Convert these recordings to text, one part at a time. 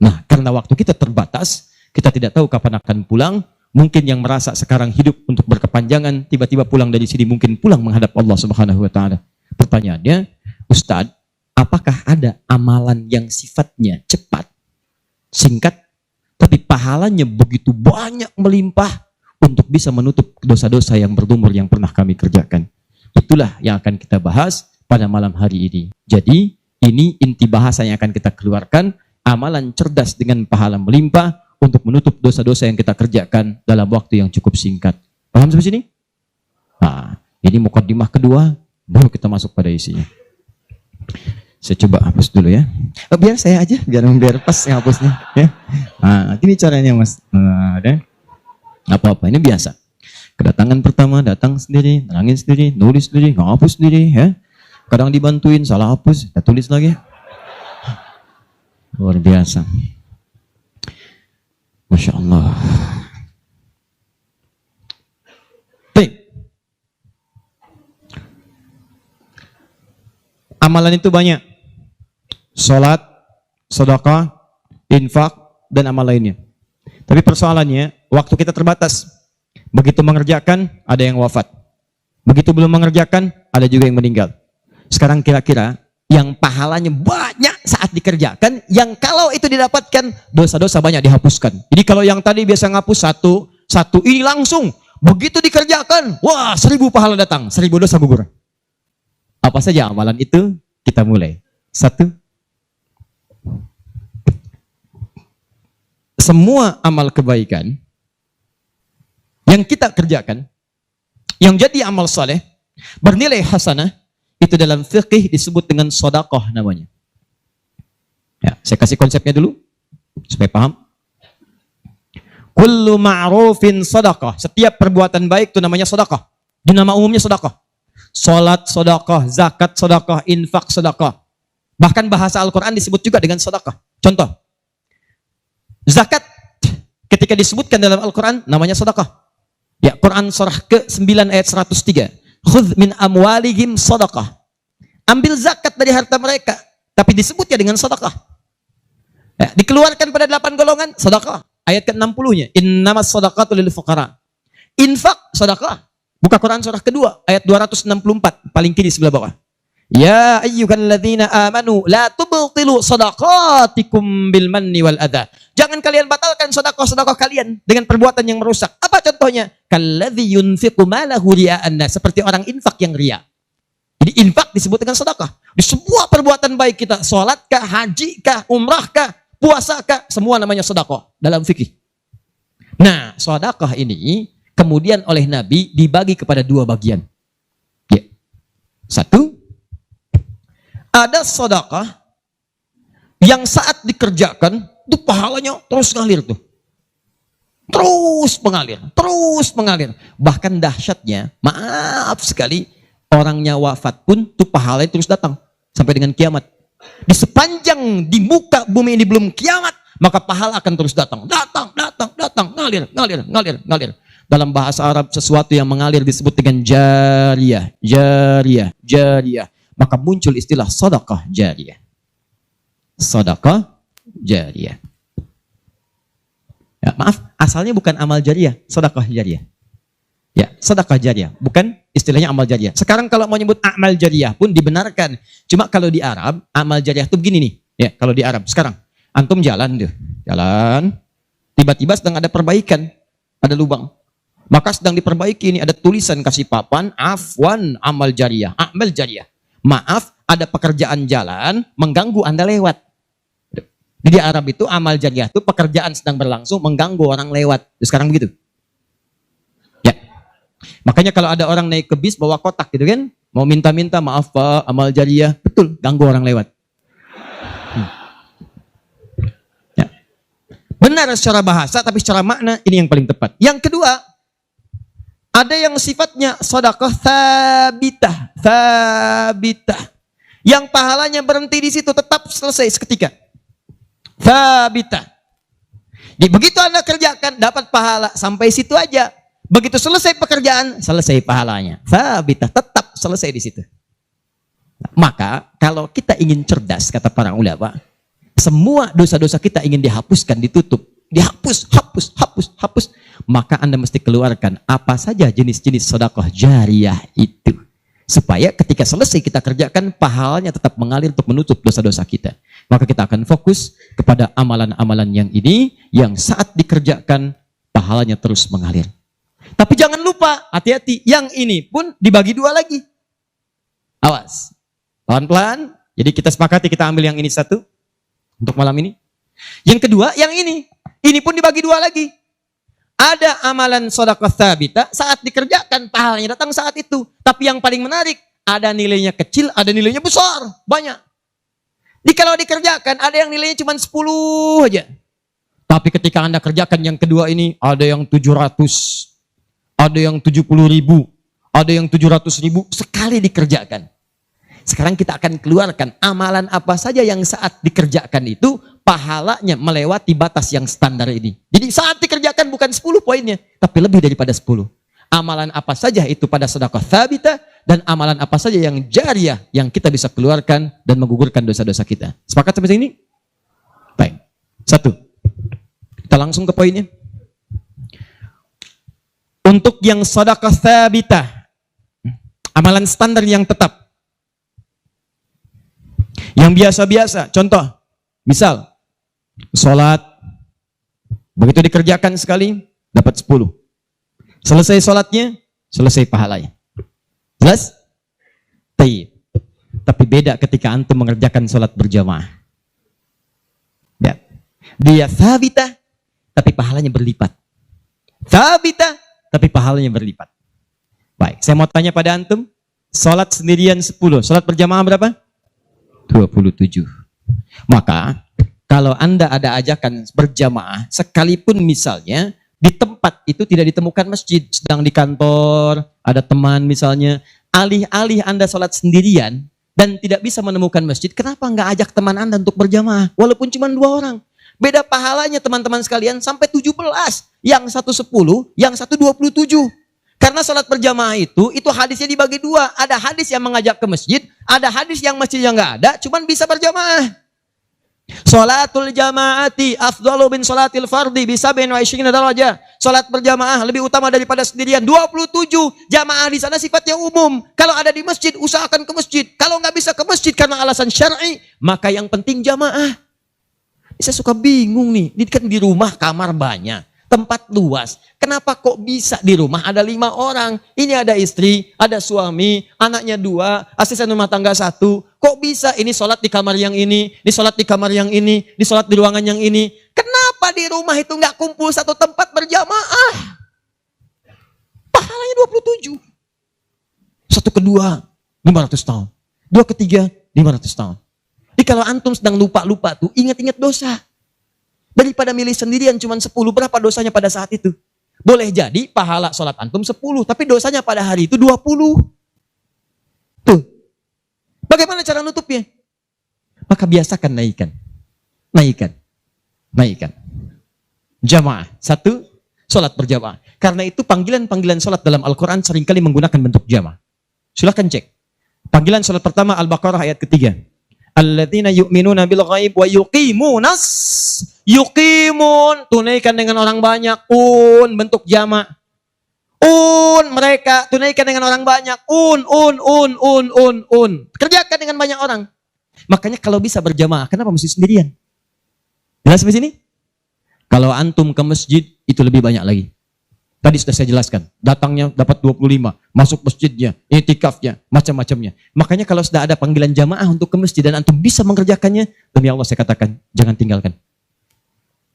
Nah, karena waktu kita terbatas, kita tidak tahu kapan akan pulang. Mungkin yang merasa sekarang hidup untuk berkepanjangan, tiba-tiba pulang dari sini, mungkin pulang menghadap Allah Subhanahu wa Ta'ala. Pertanyaannya, Ustadz, apakah ada amalan yang sifatnya cepat, singkat, tapi pahalanya begitu banyak melimpah untuk bisa menutup dosa-dosa yang berlumur yang pernah kami kerjakan? Itulah yang akan kita bahas pada malam hari ini. Jadi, ini inti bahasa yang akan kita keluarkan. Amalan cerdas dengan pahala melimpah untuk menutup dosa-dosa yang kita kerjakan dalam waktu yang cukup singkat. Paham sampai sini? Nah, ini mukadimah kedua, baru kita masuk pada isinya. Saya coba hapus dulu ya. Biar saya aja, biar pas ngapusnya. Ya. Nah, ini caranya Mas. Ada? Apa-apa, ini biasa. Kedatangan pertama, datang sendiri, tenangin sendiri, nulis sendiri, ngapus sendiri. Ya. Kadang dibantuin, salah hapus, kita tulis lagi. Luar biasa. Masya Allah. Baik. Amalan itu banyak. Salat, sedekah, infak, dan amal lainnya. Tapi persoalannya, waktu kita terbatas. Begitu mengerjakan, ada yang wafat. Begitu belum mengerjakan, ada juga yang meninggal. Sekarang kira-kira, yang pahalanya banyak saat dikerjakan, yang kalau itu didapatkan, dosa-dosa banyak dihapuskan. Jadi kalau yang tadi biasa ngapus satu, ini langsung, begitu dikerjakan, wah 1000 pahala datang, 1000 dosa gugur. Apa saja amalan itu? Kita mulai. 1. Semua amal kebaikan yang kita kerjakan, yang jadi amal saleh, bernilai hasanah, itu dalam fikih disebut dengan sedekah namanya. Ya, saya kasih konsepnya dulu supaya paham. Kullu ma'rufin sedekah. Setiap perbuatan baik itu namanya sedekah. Di nama umumnya sedekah. Salat sedekah, zakat sedekah, infak sedekah. Bahkan bahasa Al-Qur'an disebut juga dengan sedekah. Contoh. Zakat ketika disebutkan dalam Al-Qur'an namanya sedekah. Ya, Quran surah ke-9 ayat 103. Khudh min amwalihim sadaqah. Ambil zakat dari harta mereka, tapi disebutnya dengan sedekah. Ya, dikeluarkan pada 8 golongan, sedekah. Ayat ke-60-nya, innamas sadaqatu lil fuqara. Infak, sedekah. Buka Quran surah kedua, ayat 264, paling kiri sebelah bawah. Ya ayyuhalladzina amanu la tubtilu sadaqatikum bil manni wal adha. Jangan kalian batalkan sedekah-sedekah kalian dengan perbuatan yang merusak. Apa contohnya? Kalladzi yunfiqu malahu ria'an nas, seperti orang infak yang ria. Jadi infak disebut dengan sedekah. Di semua perbuatan baik kita, salat kah, haji kah, umrah kah, puasa kah, semua namanya sedekah dalam fikih. Nah, sedekah ini kemudian oleh Nabi dibagi kepada 2 bagian. Ya. 1, ada sedekah yang saat dikerjakan itu pahalanya terus ngalir tuh. Terus mengalir. Bahkan dahsyatnya, maaf sekali, orangnya wafat pun tuh pahalanya terus datang sampai dengan kiamat. Di sepanjang di muka bumi ini belum kiamat, maka pahala akan terus datang, ngalir. Dalam bahasa Arab sesuatu yang mengalir disebut dengan jariyah. Maka muncul istilah sedekah jariyah. Sedekah jariyah. Ya, maaf, asalnya bukan amal jariyah, sedekah jariyah. Ya, sedekah jariyah, bukan istilahnya amal jariyah. Sekarang kalau mau nyebut amal jariyah pun dibenarkan. Cuma kalau di Arab, amal jariyah itu begini nih. Ya, kalau di Arab sekarang, antum jalan, tiba-tiba sedang ada perbaikan, ada lubang. Maka sedang diperbaiki ini, ada tulisan kasih papan, afwan amal jariyah, amal jariyah. Maaf, ada pekerjaan jalan mengganggu Anda lewat. Di Arab itu amal jariyah itu pekerjaan sedang berlangsung mengganggu orang lewat. Sekarang begitu. Ya. Makanya kalau ada orang naik ke bis bawa kotak gitu kan, mau minta-minta maaf Pak, amal jariyah, betul, ganggu orang lewat. Ya. Benar secara bahasa, tapi secara makna ini yang paling tepat. Yang kedua, ada yang sifatnya sedekah thabitah. Yang pahalanya berhenti di situ, tetap selesai seketika. Thabitah. Jadi begitu Anda kerjakan, dapat pahala sampai situ aja. Begitu selesai pekerjaan, selesai pahalanya. Thabitah, tetap selesai di situ. Maka kalau kita ingin cerdas, kata para ulama, semua dosa-dosa kita ingin dihapuskan, ditutup, dihapus, hapus, maka Anda mesti keluarkan apa saja jenis-jenis sedekah jariyah itu. Supaya ketika selesai kita kerjakan, pahalanya tetap mengalir untuk menutup dosa-dosa kita. Maka kita akan fokus kepada amalan-amalan yang ini, yang saat dikerjakan, pahalanya terus mengalir. Tapi jangan lupa, hati-hati, yang ini pun dibagi dua lagi. Awas, pelan-pelan. Jadi kita sepakati, kita ambil yang ini satu, untuk malam ini. Yang kedua, yang ini. Ini pun dibagi dua lagi. Ada amalan sedekah tsabita, saat dikerjakan pahalanya datang saat itu. Tapi yang paling menarik, ada nilainya kecil, ada nilainya besar, banyak. Kalau dikerjakan, ada yang nilainya cuma 10 aja. Tapi ketika Anda kerjakan yang kedua ini, ada yang 700, ada yang 70.000, ada yang 700.000, sekali dikerjakan. Sekarang kita akan keluarkan amalan apa saja yang saat dikerjakan itu pahalanya melewati batas yang standar ini. Jadi saat dikerjakan bukan 10 poinnya, tapi lebih daripada 10. Amalan apa saja itu pada sedekah tsabita, dan amalan apa saja yang jariyah yang kita bisa keluarkan dan menggugurkan dosa-dosa kita. Sepakat sampai sini? Baik. 1. Kita langsung ke poinnya. Untuk yang sedekah tsabita, amalan standar yang tetap, yang biasa-biasa, contoh, misal, sholat, begitu dikerjakan sekali, dapat 10. Selesai sholatnya, selesai pahalanya. Jelas? Tapi beda ketika antum mengerjakan sholat berjamaah. Ya. Dia tsabita, tapi pahalanya berlipat. Tsabita, tapi pahalanya berlipat. Baik, saya mau tanya pada antum, sholat sendirian 10, sholat berjamaah berapa? 27. Maka kalau Anda ada ajakan berjamaah, sekalipun misalnya di tempat itu tidak ditemukan masjid, sedang di kantor, ada teman misalnya, alih-alih Anda sholat sendirian dan tidak bisa menemukan masjid, kenapa nggak ajak teman Anda untuk berjamaah? Walaupun cuma 2 orang. Beda pahalanya teman-teman sekalian sampai 17. Yang satu 10, yang satu 27. Karena sholat berjamaah itu hadisnya dibagi 2. Ada hadis yang mengajak ke masjid, ada hadis yang masjidnya nggak ada, cuman bisa berjamaah. Sholatul jamaati afdalu bin sholatil fardi bisa bin wa isyrina darajah. Sholat berjamaah lebih utama daripada sendirian. 27. Jamaah di sana sifatnya umum. Kalau ada di masjid, usahakan ke masjid. Kalau nggak bisa ke masjid karena alasan syar'i, maka yang penting jamaah. Saya suka bingung nih. Ini kan di rumah kamar banyak, tempat luas. Kenapa kok bisa di rumah ada 5 orang? Ini ada istri, ada suami, anaknya 2, asisten rumah tangga 1. Kok bisa ini sholat di kamar yang ini sholat di kamar yang ini sholat di ruangan yang ini? Kenapa di rumah itu nggak kumpul satu tempat berjamaah? Pahalanya 27. 1 kedua 500 tahun. 2 ketiga 500 tahun. Jadi kalau antum sedang lupa-lupa tuh, ingat-ingat dosa. Daripada milih sendirian cuma 10, berapa dosanya pada saat itu? Boleh jadi pahala sholat antum 10, tapi dosanya pada hari itu 20. Tuh. Bagaimana cara nutupnya? Maka biasakan naikkan. Jamaah. 1, sholat berjamaah. Karena itu panggilan-panggilan sholat dalam Al-Quran seringkali menggunakan bentuk jamaah. Silahkan cek. Panggilan sholat pertama Al-Baqarah ayat ketiga. Alladzina yu'minuna bil ghaib wa yuqimunas. Yuqimun, tunaikan dengan orang banyak. Bentuk jama'. Mereka tunaikan dengan orang banyak. Kerjakan dengan banyak orang. Makanya kalau bisa berjamaah, kenapa mesti sendirian? Jelas sampai sini? Kalau antum ke masjid, itu lebih banyak lagi. Tadi sudah saya jelaskan, datangnya dapat 25, masuk masjidnya, i'tikafnya, macam-macamnya. Makanya kalau sudah ada panggilan jamaah untuk ke masjid dan antum bisa mengerjakannya, demi Allah saya katakan, jangan tinggalkan.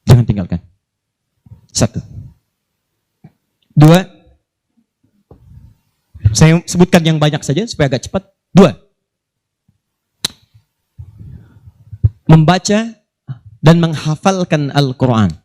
Jangan tinggalkan. 1. 2. Saya sebutkan yang banyak saja supaya agak cepat. 2. Membaca dan menghafalkan Al-Quran.